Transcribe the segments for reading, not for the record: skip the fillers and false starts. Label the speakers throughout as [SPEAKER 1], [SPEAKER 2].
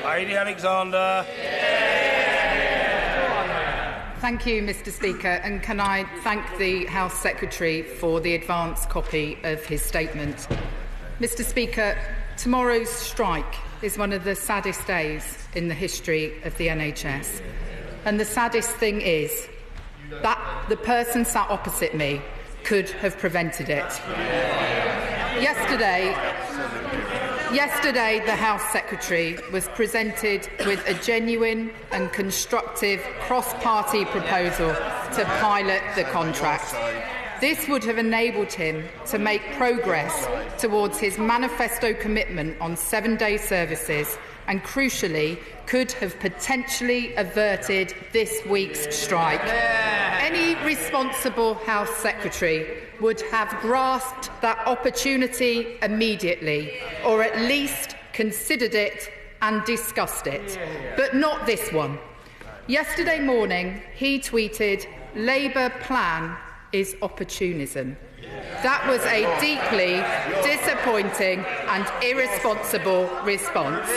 [SPEAKER 1] Heidi Alexander.
[SPEAKER 2] Thank you, Mr Speaker, and can I thank the House Secretary for the advance copy of his statement. Mr Speaker, tomorrow's strike is one of the saddest days in the history of the NHS. And the saddest thing is that the person sat opposite me could have prevented it. Yesterday, the House Secretary was presented with a genuine and constructive cross-party proposal to pilot the contract. This would have enabled him to make progress towards his manifesto commitment on 7-day services and, crucially, could have potentially averted this week's strike. Any responsible House Secretary would have grasped that opportunity immediately, or at least considered it and discussed it, but not this one. Yesterday morning, he tweeted, "Labour plan is opportunism." That was a deeply disappointing and irresponsible response.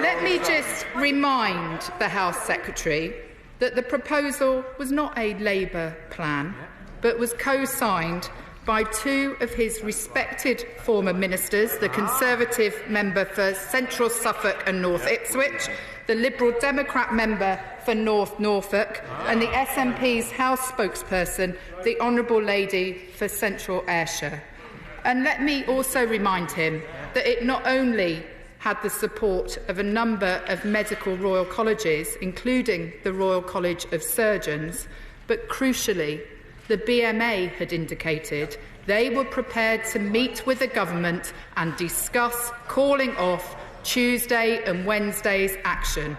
[SPEAKER 2] Let me just remind the House Secretary that the proposal was not a Labour plan, but was co-signed by two of his respected former ministers, the Conservative member for Central Suffolk and North Ipswich, the Liberal Democrat member for North Norfolk, and the SNP's House spokesperson, the Honourable Lady for Central Ayrshire. And let me also remind him that it not only had the support of a number of medical royal colleges, including the Royal College of Surgeons, but crucially, the BMA had indicated they were prepared to meet with the government and discuss calling off Tuesday and Wednesday's action.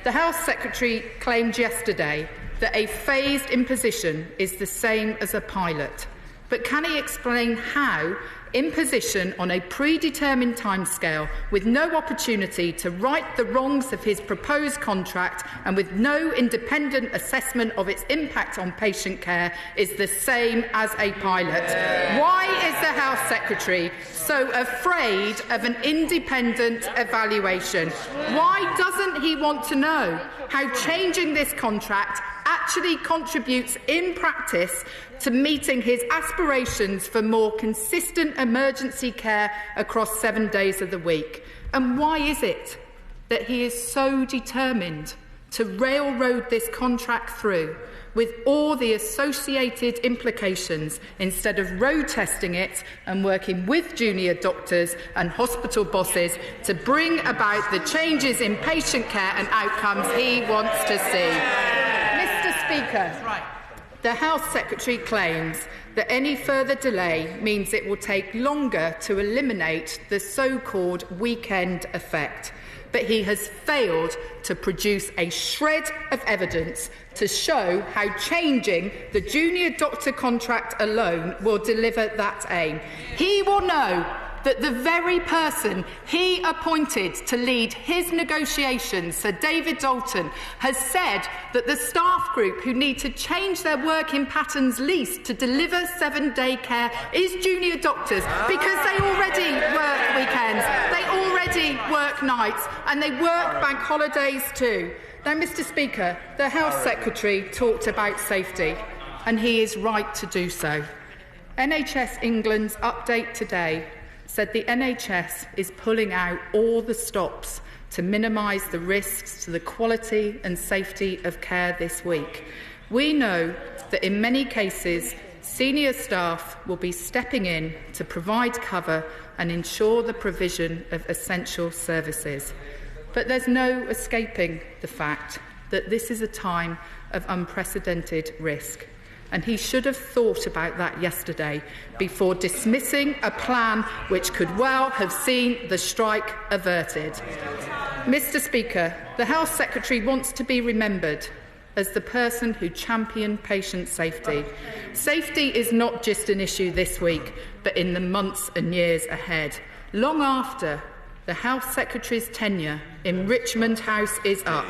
[SPEAKER 2] The House Secretary claimed yesterday that a phased imposition is the same as a pilot. But can he explain how imposition on a predetermined timescale, with no opportunity to right the wrongs of his proposed contract and with no independent assessment of its impact on patient care, is the same as a pilot? Why is the House Secretary so afraid of an independent evaluation? Why doesn't he want to know how changing this contract actually contributes in practice to meeting his aspirations for more consistent emergency care across 7 days of the week? And why is it that he is so determined to railroad this contract through with all the associated implications instead of road testing it and working with junior doctors and hospital bosses to bring about the changes in patient care and outcomes he wants to see? Mr Speaker, the House Secretary claims that any further delay means it will take longer to eliminate the so-called weekend effect. But he has failed to produce a shred of evidence to show how changing the junior doctor contract alone will deliver that aim. He will know that the very person he appointed to lead his negotiations, Sir David Dalton, has said that the staff group who need to change their working patterns least to deliver 7-day care is junior doctors, because they already work weekends, they already work nights, and they work bank holidays too. Now, Mr Speaker, the House Secretary talked about safety, and he is right to do so. NHS England's update today said the NHS is pulling out all the stops to minimise the risks to the quality and safety of care this week. We know that in many cases, senior staff will be stepping in to provide cover and ensure the provision of essential services. But there's no escaping the fact that this is a time of unprecedented risk. And he should have thought about that yesterday before dismissing a plan which could well have seen the strike averted. Mr Speaker, the House Secretary wants to be remembered as the person who championed patient safety. Safety is not just an issue this week, but in the months and years ahead. Long after the House Secretary's tenure in Richmond House is up,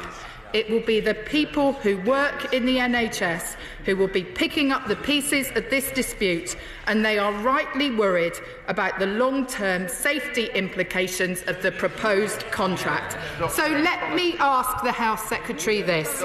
[SPEAKER 2] It will be the people who work in the NHS who will be picking up the pieces of this dispute, and they are rightly worried about the long-term safety implications of the proposed contract. So let me ask the House Secretary this.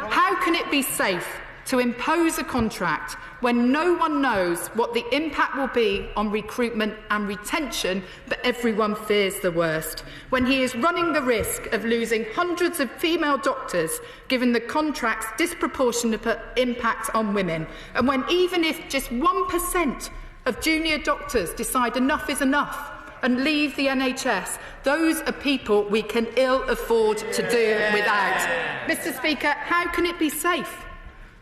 [SPEAKER 2] How can it be safe to impose a contract when no one knows what the impact will be on recruitment and retention, but everyone fears the worst? When he is running the risk of losing hundreds of female doctors given the contract's disproportionate impact on women, and when even if just 1% of junior doctors decide enough is enough and leave the NHS, those are people we can ill afford to do without. Mr. Speaker, how can it be safe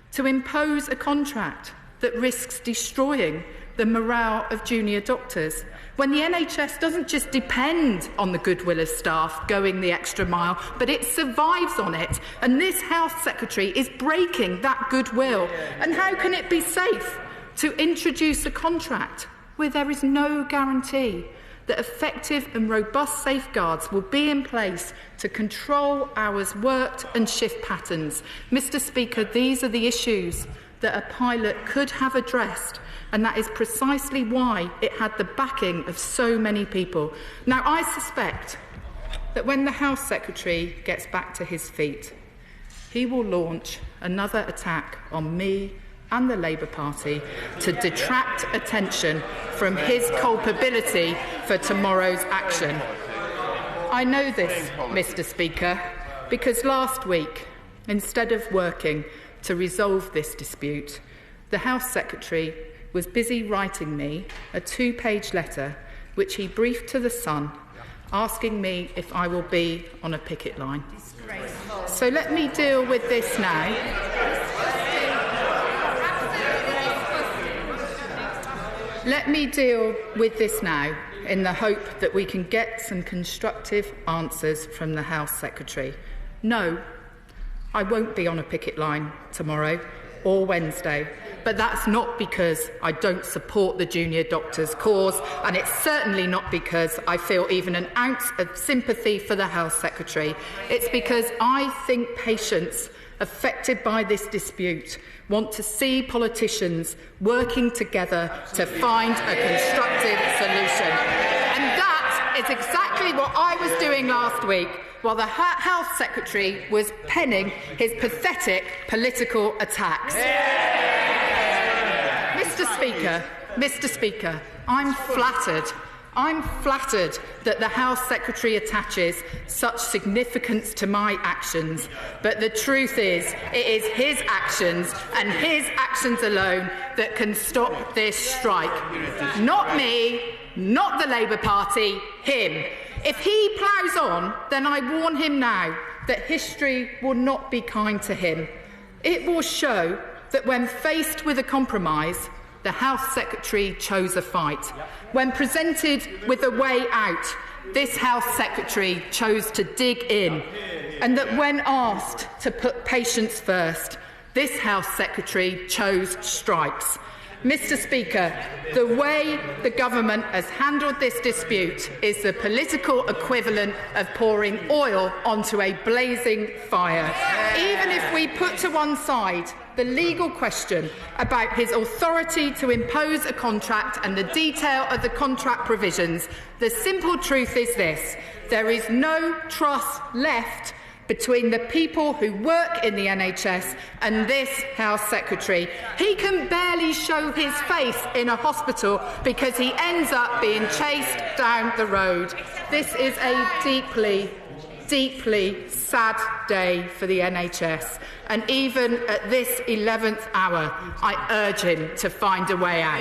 [SPEAKER 2] to impose a contract that risks destroying the morale of junior doctors, when the NHS doesn't just depend on the goodwill of staff going the extra mile, but it survives on it, and this Health Secretary is breaking that goodwill? And how can it be safe to introduce a contract where there is no guarantee that effective and robust safeguards will be in place to control hours worked and shift patterns? Mr. Speaker, these are the issues that a pilot could have addressed, and that is precisely why it had the backing of so many people. Now, I suspect that when the House Secretary gets back to his feet, he will launch another attack on me and the Labour Party to detract attention from his culpability for tomorrow's action. I know this, Mr. Speaker, because last week, instead of working to resolve this dispute, the House Secretary was busy writing me a 2-page letter which he briefed to The Sun, asking me if I will be on a picket line. So let me deal with this now. Let me deal with this now in the hope that we can get some constructive answers from the House Secretary. No, I won't be on a picket line tomorrow or Wednesday, but that's not because I don't support the junior doctors' cause, and it's certainly not because I feel even an ounce of sympathy for the Health Secretary. It's because I think patients affected by this dispute want to see politicians working together to find a constructive solution. And that is exactly what I was doing last week while the Health Secretary was penning his pathetic political attacks. Mr. Speaker, I'm flattered that the House Secretary attaches such significance to my actions, but the truth is, it is his actions and his actions alone that can stop this strike. Not me, not the Labour Party, him. If he ploughs on, then I warn him now that history will not be kind to him. It will show that when faced with a compromise, the Health Secretary chose a fight. When presented with a way out, this Health Secretary chose to dig in. And that when asked to put patients first, this Health Secretary chose strikes. Mr. Speaker, the way the government has handled this dispute is the political equivalent of pouring oil onto a blazing fire. Even if we put to one side the legal question about his authority to impose a contract and the detail of the contract provisions, the simple truth is this: there is no trust left between the people who work in the NHS and this House Secretary. He can barely show his face in a hospital because he ends up being chased down the road. This is a deeply sad day for the NHS, and even at this 11th hour, I urge him to find a way out.